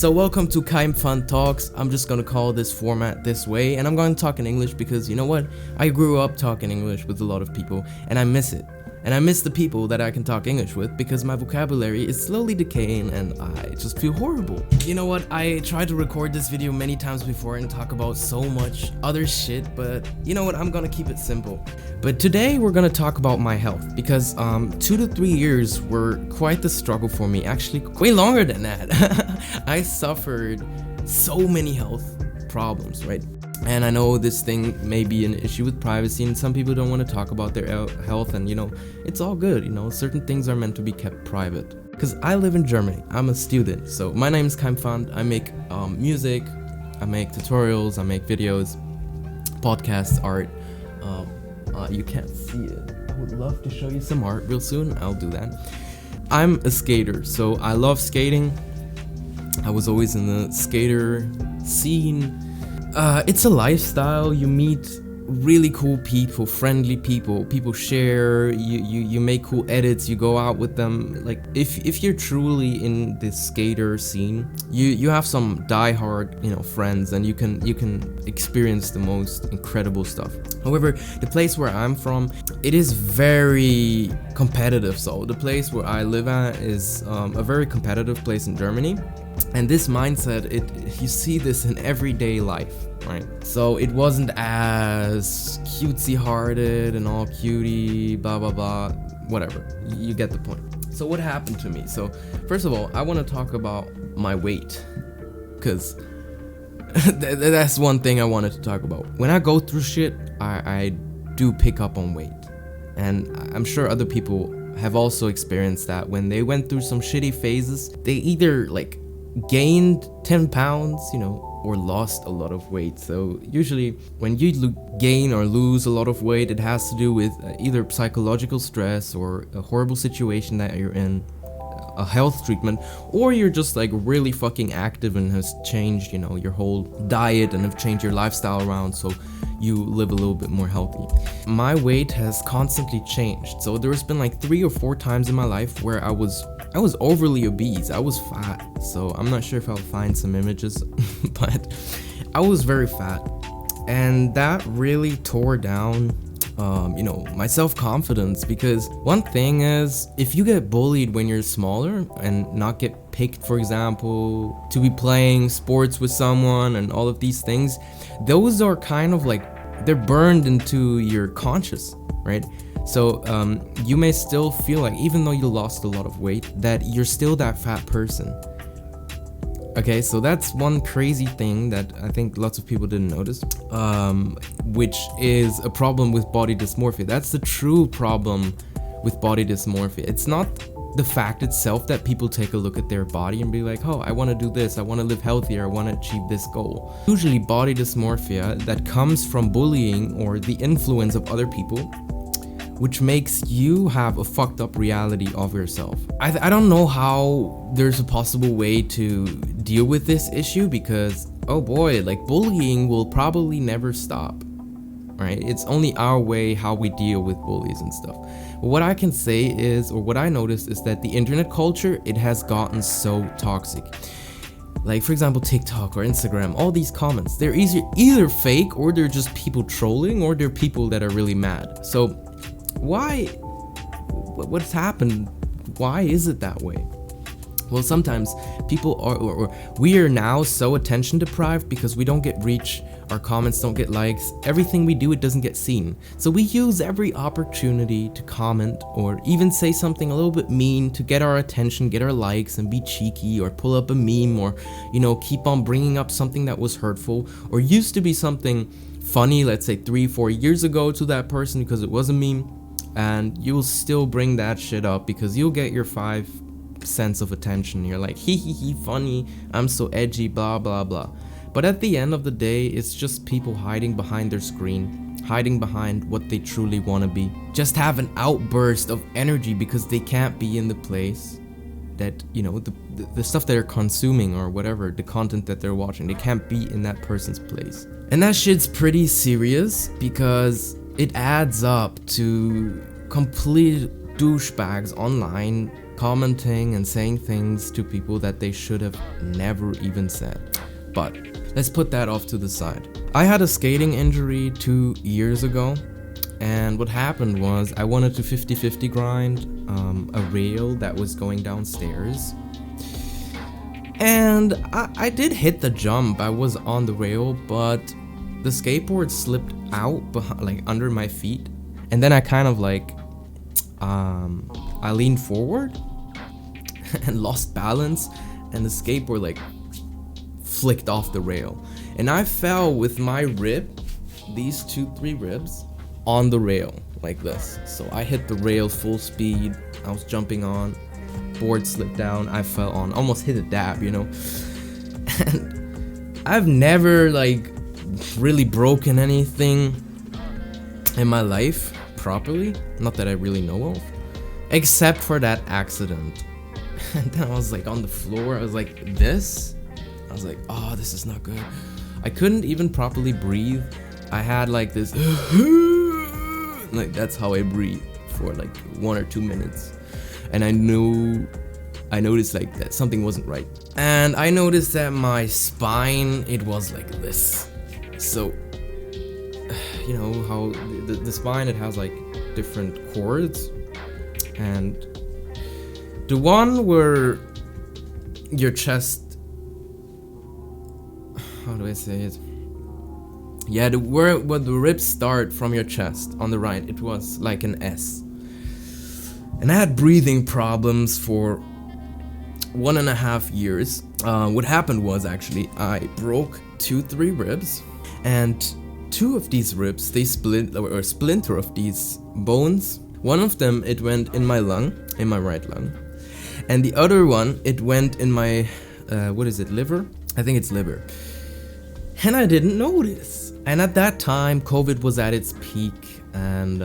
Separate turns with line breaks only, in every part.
So welcome to K1Pfand Talks. I'm just gonna call this format this way, and I'm gonna talk in English because you know what? I grew up talking English with a lot of people, and I miss it. And I miss the people that I can talk English with because my vocabulary is slowly decaying and I just feel horrible. You know what? I tried to record this video many times before and talk about so much other shit, but you know what? I'm gonna keep it simple. But today we're gonna talk about my health because 2 to 3 years were quite the struggle for me. Actually, way longer than that. I suffered so many health problems, right? And I know this thing may be an issue with privacy and some people don't want to talk about their health, and you know, it's all good, you know, certain things are meant to be kept private. Because I live in Germany, I'm a student, so my name is K1Pfand. I make music, I make tutorials, I make videos, podcasts, art. You can't see it. I would love to show you some art real soon, I'll do that. I'm a skater, so I love skating. I was always in the skater scene. It's a lifestyle. You meet really cool people, friendly people. People share. You make cool edits. You go out with them. Like if you're truly in this skater scene, you have some diehard friends, and you can experience the most incredible stuff. However, the place where I'm from, it is very competitive. So the place where I live at is a very competitive place in Germany. And this mindset, you see this in everyday life, right? So it wasn't as cutesy-hearted and all cutie, blah, blah, blah, whatever. You get the point. So what happened to me? So first of all, I want to talk about my weight, because that's one thing I wanted to talk about. When I go through shit, I do pick up on weight. And I'm sure other people have also experienced that. When they went through some shitty phases, they either gained 10 pounds, or lost a lot of weight. So usually when you gain or lose a lot of weight, it has to do with either psychological stress or a horrible situation that you're in, a health treatment, or you're just really fucking active and has changed, your whole diet and have changed your lifestyle around so you live a little bit more healthy. My weight has constantly changed. So there's been 3 or 4 times in my life where I was overly obese. I was fat. So I'm not sure if I'll find some images, but I was very fat. And that really tore down my self-confidence, because one thing is, if you get bullied when you're smaller and not get picked, for example, to be playing sports with someone and all of these things, those are kind of they're burned into your conscious, right? So you may still feel even though you lost a lot of weight, that you're still that fat person. Okay, so that's one crazy thing that I think lots of people didn't notice, which is a problem with body dysmorphia. That's the true problem with body dysmorphia. It's not the fact itself that people take a look at their body and be like, oh, I want to do this, I want to live healthier, I want to achieve this goal. Usually body dysmorphia that comes from bullying or the influence of other people, which makes you have a fucked up reality of yourself. I don't know how there's a possible way to deal with this issue, because, oh boy, bullying will probably never stop, right? It's only our way how we deal with bullies and stuff. But what I can say is, or what I noticed is that the internet culture, it has gotten so toxic. For example, TikTok or Instagram, all these comments, they're either fake, or they're just people trolling, or they're people that are really mad. So why? What's happened? Why is it that way? Well, sometimes people are, or we are now so attention deprived because we don't get reach, our comments don't get likes, everything we do, it doesn't get seen. So we use every opportunity to comment or even say something a little bit mean to get our attention, get our likes, and be cheeky, or pull up a meme, or keep on bringing up something that was hurtful or used to be something funny, let's say 3-4 years ago, to that person because it was a meme. And you'll still bring that shit up because you'll get your 5 cents of attention. You're like, hee hee hee, funny, I'm so edgy, blah blah blah. But at the end of the day, it's just people hiding behind their screen, hiding behind what they truly want to be. Just have an outburst of energy because they can't be in the place that, the stuff that they're consuming or whatever, the content that they're watching, they can't be in that person's place. And that shit's pretty serious because it adds up to complete douchebags online commenting and saying things to people that they should have never even said. But let's put that off to the side. I had a skating injury 2 years ago, and what happened was I wanted to 50-50 grind a rail that was going downstairs. And I did hit the jump. I was on the rail, but the skateboard slipped out like under my feet. And then I kind of like, I leaned forward and lost balance, and the skateboard like flicked off the rail. And I fell with my rib, these 2-3 ribs, on the rail like this. So I hit the rail full speed. I was jumping on. Board slipped down, I fell on, almost hit a dab, you know. And I've never like really broken anything in my life properly, not that I really know of, except for that accident. And then I was like on the floor, I was like this, I was like, oh, this is not good. I couldn't even properly breathe. I had like this like that's how I breathe for like 1 or 2 minutes. And I noticed like that something wasn't right. And I noticed that my spine, it was like this. So, you know how the spine, it has like different chords. And the one where your chest, how do I say it? Yeah, where the ribs start from your chest on the right, it was like an S. And I had breathing problems for 1.5 years. What happened was actually I broke 2-3 ribs, and 2 of these ribs, they split, or a splinter of these bones. One of them, it went in my lung, in my right lung, and the other one, it went in my liver? I think it's liver. And I didn't notice. And at that time, COVID was at its peak, and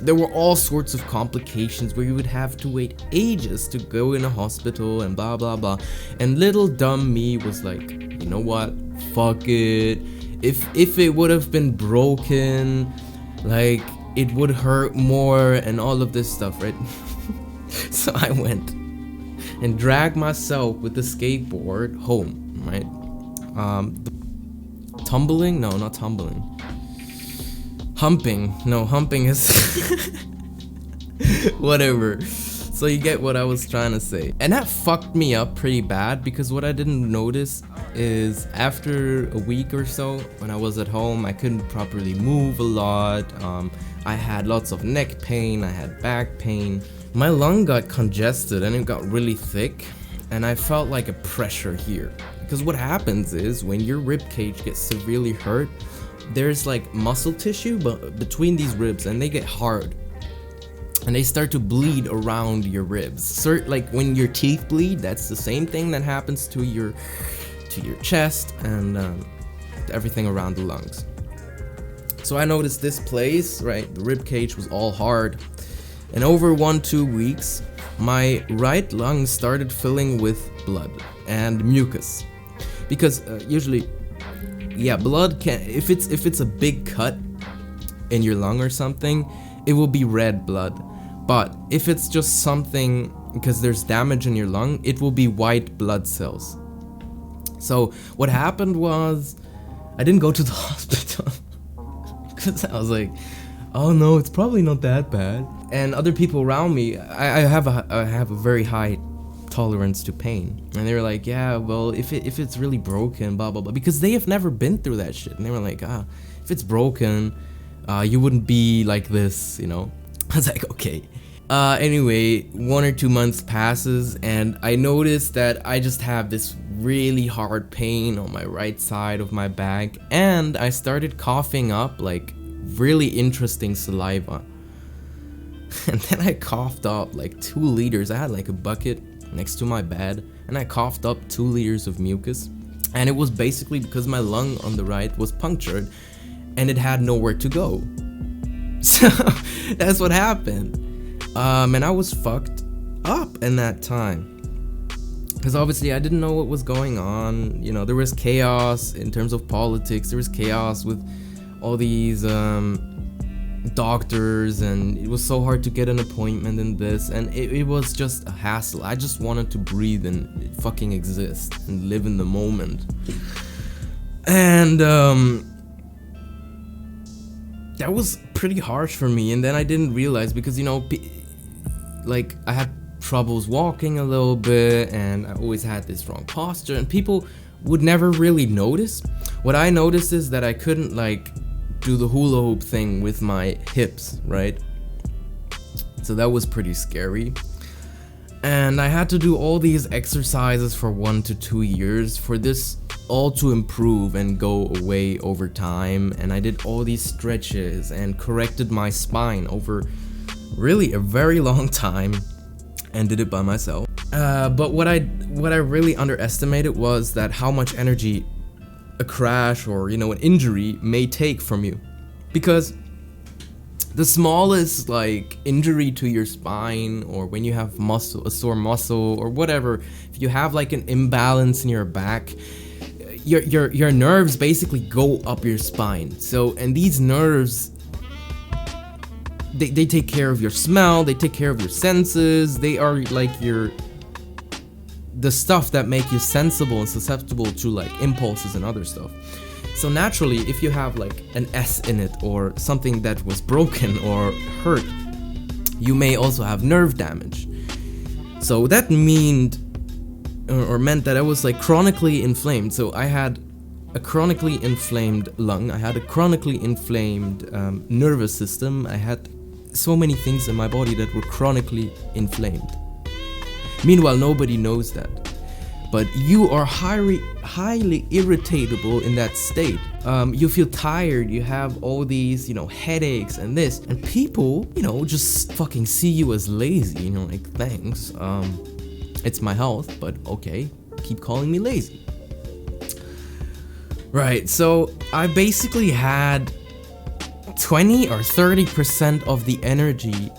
there were all sorts of complications where you would have to wait ages to go in a hospital and blah blah blah. And little dumb me was like, you know what, fuck it. If it would have been broken, like it would hurt more and all of this stuff, right? So I went and dragged myself with the skateboard home, right? Tumbling? No, not tumbling. Humping. No, humping is whatever. So you get what I was trying to say. And that fucked me up pretty bad, because what I didn't notice is after a week or so, when I was at home, I couldn't properly move a lot. I had lots of neck pain, I had back pain. My lung got congested and it got really thick, and I felt like a pressure here. Because what happens is when your rib cage gets severely hurt, there's like muscle tissue between these ribs, and they get hard and they start to bleed around your ribs. So like when your teeth bleed, that's the same thing that happens to your chest and everything around the lungs. So I noticed this place, right, the rib cage was all hard, and over 1-2 weeks my right lung started filling with blood and mucus, because usually, yeah, blood can, if it's a big cut in your lung or something, it will be red blood. But if it's just something because there's damage in your lung, it will be white blood cells. So what happened was I didn't go to the hospital because I was like, oh no, it's probably not that bad. And other people around me, I have a very high tolerance to pain, and they were like, yeah, well, if it's really broken, blah blah blah, because they have never been through that shit, and they were like, if it's broken, you wouldn't be like this, you know. I was like, okay. Anyway, 1 or 2 months passes, and I noticed that I just have this really hard pain on my right side of my back, and I started coughing up like really interesting saliva. And then I coughed up like 2 liters. I had like a bucket next to my bed, and I coughed up 2 liters of mucus, and it was basically because my lung on the right was punctured and it had nowhere to go. So that's what happened. And I was fucked up in that time, because obviously I didn't know what was going on. You know, there was chaos in terms of politics, there was chaos with all these doctors, and it was so hard to get an appointment in this, and it was just a hassle. I just wanted to breathe and fucking exist and live in the moment. And that was pretty harsh for me. And then I didn't realize, because like I had troubles walking a little bit, and I always had this wrong posture, and people would never really notice. What I noticed is that I couldn't like do the hula hoop thing with my hips, right? So that was pretty scary. And I had to do all these exercises for 1 to 2 years for this all to improve and go away over time. And I did all these stretches and corrected my spine over really a very long time, and did it by myself. But what I really underestimated was that how much energy a crash or an injury may take from you, because the smallest like injury to your spine, or when you have a sore muscle or whatever, if you have like an imbalance in your back, your nerves basically go up your spine. So, and these nerves, they take care of your smell, they take care of your senses, they are like the stuff that make you sensible and susceptible to like impulses and other stuff. So naturally, if you have like an S in it, or something that was broken or hurt, you may also have nerve damage. So that meant that I was like chronically inflamed. So I had a chronically inflamed lung, I had a chronically inflamed nervous system, I had so many things in my body that were chronically inflamed. Meanwhile, nobody knows that. But you are highly irritable in that state. You feel tired, you have all these, headaches and this. And people, just fucking see you as lazy, like, thanks. It's my health, but okay, keep calling me lazy. Right, so I basically had 20 or 30% of the energy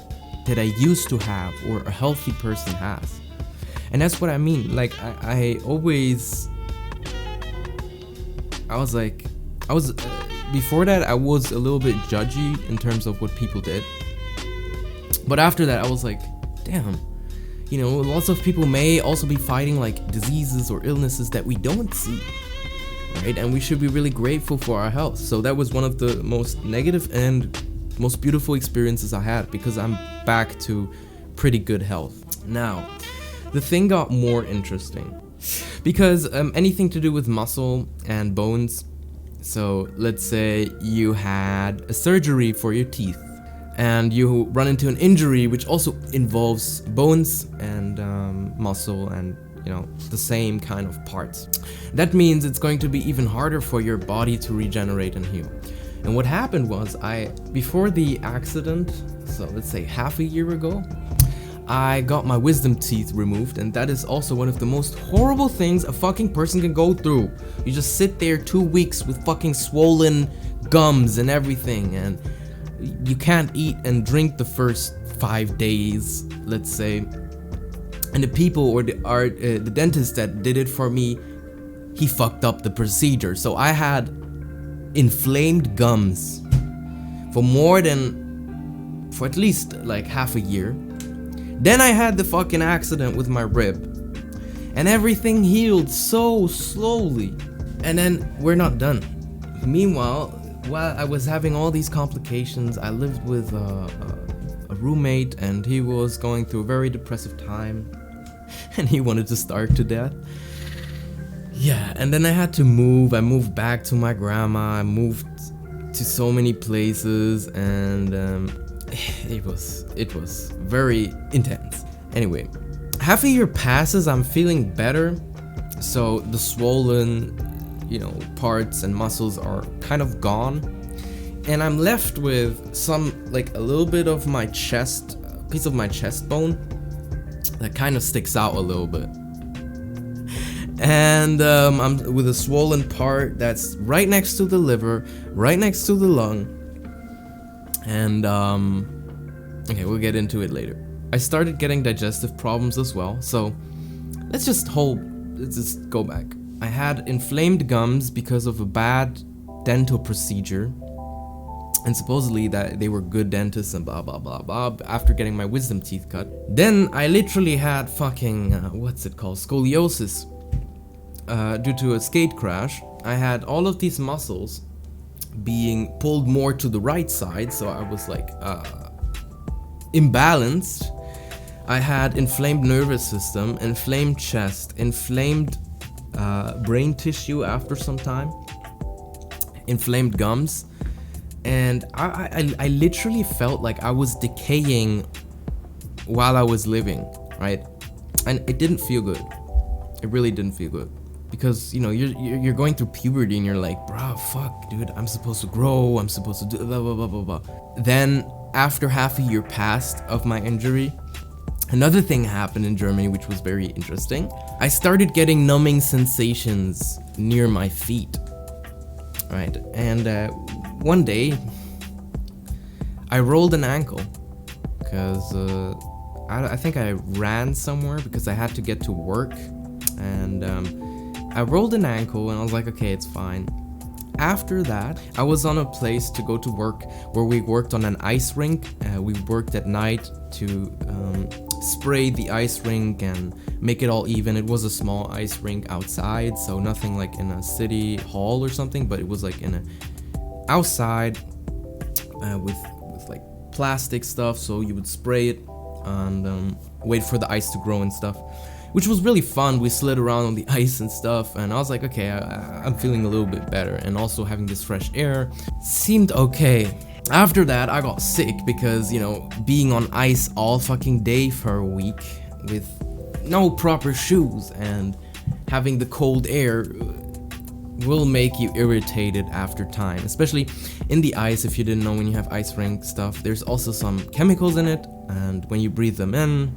that I used to have, or a healthy person has. And that's what I mean. Like, I was before that I was a little bit judgy in terms of what people did. But after that I was like, damn, lots of people may also be fighting like diseases or illnesses that we don't see, right? And we should be really grateful for our health. So that was one of the most negative and most beautiful experiences I had, because I'm back to pretty good health. Now, the thing got more interesting, because anything to do with muscle and bones. So let's say you had a surgery for your teeth, and you run into an injury which also involves bones and muscle and the same kind of parts. That means it's going to be even harder for your body to regenerate and heal. And what happened was, before the accident, so let's say half a year ago, I got my wisdom teeth removed, and that is also one of the most horrible things a fucking person can go through. You just sit there 2 weeks with fucking swollen gums and everything, and you can't eat and drink the first 5 days, let's say. And the people or the dentist that did it for me, he fucked up the procedure. So I had inflamed gums for at least like half a year. Then I had the fucking accident with my rib, and everything healed so slowly. And then we're not done. Meanwhile, while I was having all these complications, I lived with a roommate, and he was going through a very depressive time, and he wanted to starve to death. Yeah, and then I had to move. I moved back to my grandma. I moved to so many places, and it was very intense. Anyway, half a year passes, I'm feeling better. So the swollen, parts and muscles are kind of gone. And I'm left with a little bit of my chest, piece of my chest bone that kind of sticks out a little bit. And I'm with a swollen part that's right next to the liver, right next to the lung. And okay, we'll get into it later. I started getting digestive problems as well. So let's just go back. I had inflamed gums because of a bad dental procedure. and supposedly that they were good dentists and blah blah blah blah after getting my wisdom teeth cut. Then I literally had fucking what's it called, scoliosis, due to a skate crash. I had all of these muscles being pulled more to the right side, so I was like imbalanced. I had inflamed nervous system, inflamed chest, inflamed brain tissue after some time, inflamed gums, and I literally felt like I was decaying while I was living, right? And it didn't feel good. It really didn't feel good, because you know you're going through puberty and you're like, bro, fuck, dude, I'm supposed to grow, I'm supposed to do blah blah blah blah blah. Then after half a year passed of my injury, another thing happened in Germany which was very interesting. I started getting numbing sensations near my feet, right? And one day I rolled an ankle because I think I ran somewhere because I had to get to work, and I rolled an ankle and I was like, okay, it's fine. After that, I was on a place to go to work where we worked on an ice rink. We worked at night to spray the ice rink and make it all even. It was a small ice rink outside, so nothing like in a city hall or something, but it was like in a outside with like plastic stuff, so you would spray it and wait for the ice to grow and stuff, which was really fun. We slid around on the ice and stuff, and I was like, okay, I'm feeling a little bit better, and also having this fresh air seemed okay. After that, I got sick because, you know, being on ice all fucking day for a week with no proper shoes and having the cold air will make you irritated after time, especially in the ice. If you didn't know, when you have ice rink stuff, there's also some chemicals in it, and when you breathe them in,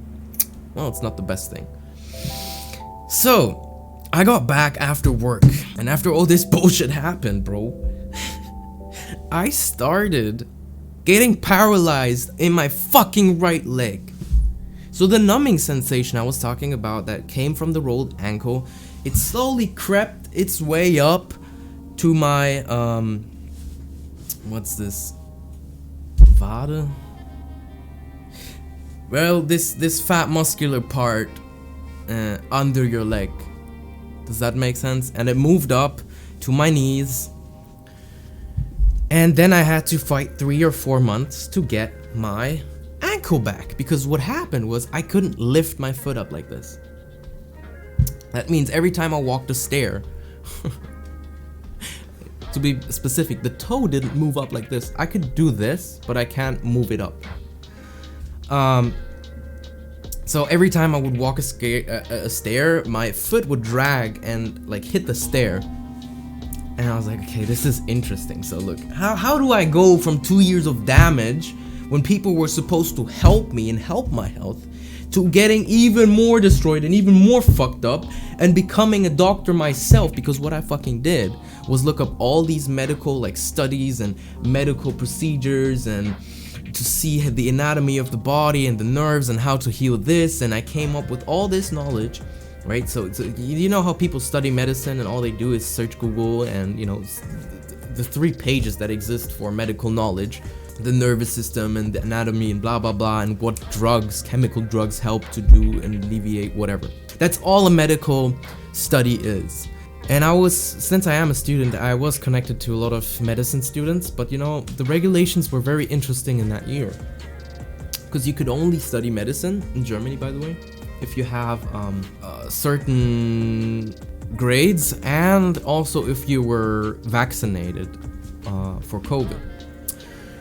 well, it's not the best thing. So I got back after work, and after all this bullshit happened, bro, I started getting paralyzed in my fucking right leg. So the numbing sensation I was talking about that came from the rolled ankle, it slowly crept its way up to my what's this? Vada? Well, this fat muscular part under your leg. Does that make sense? And it moved up to my knees. And then I had to fight 3 or 4 months to get my ankle back, because what happened was I couldn't lift my foot up like this. That means every time I walked a stair, to be specific, the toe didn't move up like this. I could do this, but I can't move it up. So every time I would walk a stair, my foot would drag and like hit the stair. And I was like, okay, this is interesting. So look, how do I go from 2 years of damage when people were supposed to help me and help my health, to getting even more destroyed and even more fucked up and becoming a doctor myself? Because what I fucking did was look up all these medical like studies and medical procedures and to see the anatomy of the body and the nerves and how to heal this, and I came up with all this knowledge. Right, so you know how people study medicine and all they do is search Google and, you know, the 3 pages that exist for medical knowledge, the nervous system and the anatomy and blah blah blah, and what drugs, chemical drugs, help to do and alleviate whatever. That's all a medical study is. And since I am a student, I was connected to a lot of medicine students, but you know, the regulations were very interesting in that year, because you could only study medicine in Germany, by the way, if you have certain grades, and also if you were vaccinated for COVID,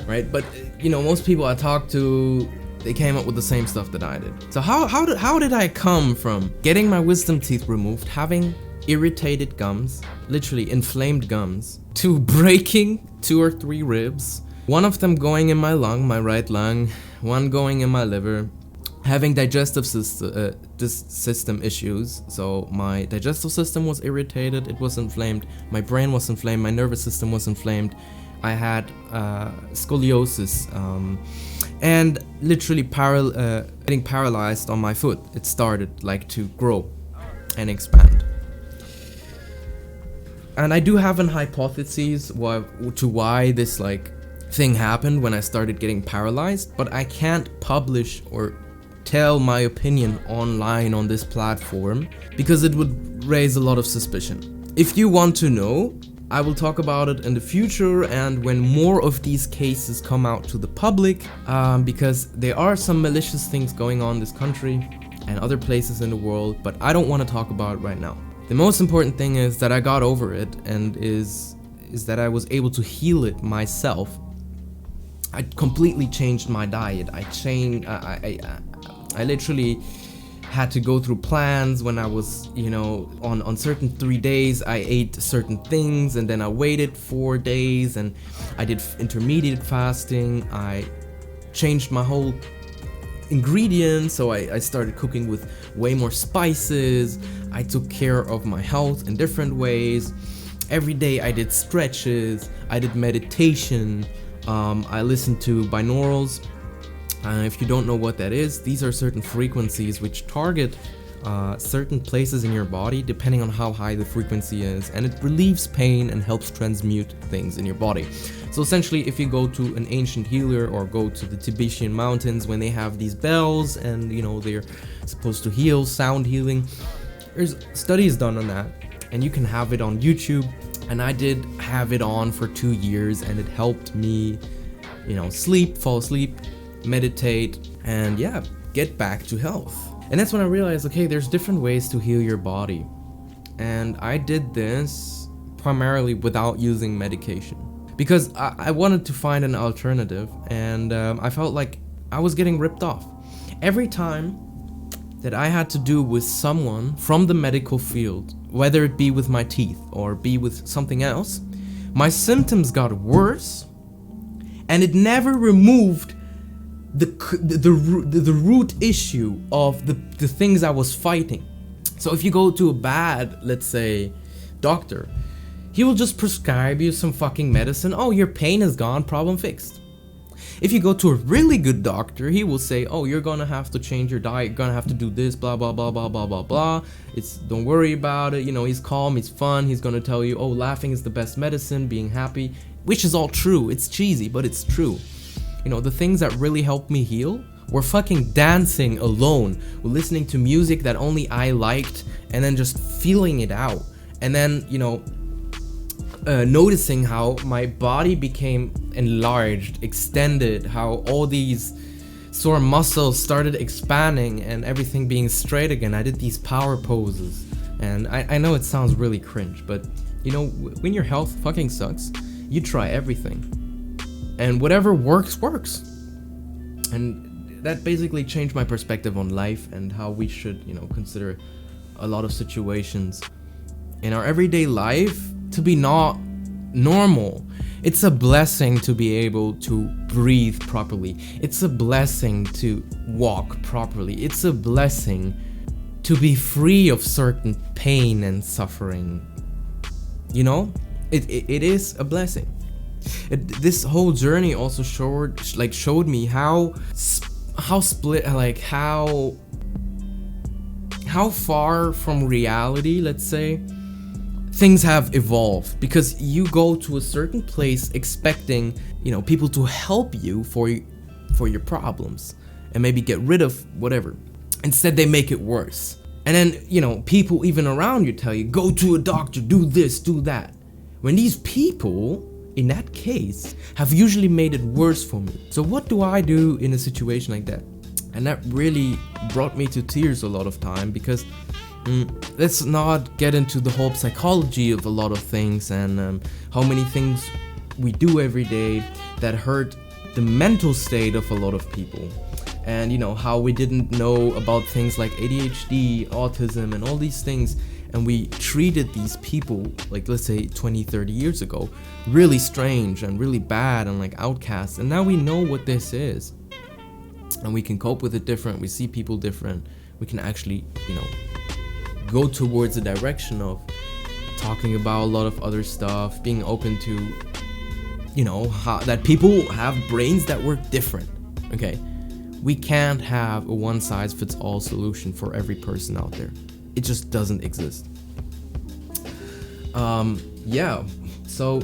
right? But you know, most people I talked to, they came up with the same stuff that I did. So how did I come from getting my wisdom teeth removed, having irritated gums, literally inflamed gums, to breaking 2 or 3 ribs, one of them going in my lung, my right lung, one going in my liver, having digestive system issues? So my digestive system was irritated, it was inflamed, my brain was inflamed, my nervous system was inflamed, I had scoliosis, and literally getting paralyzed on my foot. It started like to grow and expand. And I do have an hypothesis why this like thing happened when I started getting paralyzed, but I can't publish or tell my opinion online on this platform because it would raise a lot of suspicion. If you want to know, I will talk about it in the future and when more of these cases come out to the public, because there are some malicious things going on in this country and other places in the world, but I don't want to talk about it right now. The most important thing is that I got over it and is that I was able to heal it myself. I completely changed my diet. I literally had to go through plans when I was, on certain 3 days I ate certain things, and then I waited 4 days and I did intermediate fasting. I changed my whole ingredients, so I started cooking with way more spices. I took care of my health in different ways. Every day I did stretches, I did meditation, I listened to binaurals. If you don't know what that is, these are certain frequencies which target certain places in your body depending on how high the frequency is, and it relieves pain and helps transmute things in your body. So essentially, if you go to an ancient healer or go to the Tibetan mountains when they have these bells and they're supposed to heal, sound healing, there's studies done on that, and you can have it on YouTube. And I did have it on for 2 years, and it helped me, fall asleep, meditate, and get back to health. And that's when I realized, okay, there's different ways to heal your body. And I did this primarily without using medication because I wanted to find an alternative, and I felt like I was getting ripped off. Every time that I had to do with someone from the medical field, whether it be with my teeth or be with something else, my symptoms got worse, and it never removed the root issue of the things I was fighting. So if you go to a bad, let's say, doctor, he will just prescribe you some fucking medicine. Oh, your pain is gone, problem fixed. If you go to a really good doctor, he will say, oh, you're gonna have to change your diet, you're gonna have to do this, blah, blah, blah, blah, blah, blah, blah. Don't worry about it, he's calm, he's fun, he's gonna tell you, oh, laughing is the best medicine, being happy, which is all true. It's cheesy, but it's true. The things that really helped me heal were fucking dancing alone, listening to music that only I liked, and then just feeling it out. And then, noticing how my body became enlarged, extended, how all these sore muscles started expanding and everything being straight again. I did these power poses, and I know it sounds really cringe, but when your health fucking sucks, you try everything, and whatever works. And that basically changed my perspective on life and how we should consider a lot of situations in our everyday life to be not normal. It's a blessing to be able to breathe properly. It's a blessing to walk properly. It's a blessing to be free of certain pain and suffering. It is a blessing. This whole journey also showed me how far from reality, let's say, things have evolved, because you go to a certain place expecting, people to help you for your problems and maybe get rid of whatever. Instead, they make it worse. And then, people even around you tell you, go to a doctor, do this, do that. When these people, in that case, have usually made it worse for me. So what do I do in a situation like that? And that really brought me to tears a lot of time, because let's not get into the whole psychology of a lot of things and how many things we do every day that hurt the mental state of a lot of people. And how we didn't know about things like ADHD, autism, and all these things, and we treated these people, like, let's say 20, 30 years ago, really strange and really bad and like outcasts. And now we know what this is, and we can cope with it different. We see people different. We can actually go towards the direction of talking about a lot of other stuff, being open to how that people have brains that work different. Okay, we can't have a one-size-fits-all solution for every person out there. It just doesn't exist. So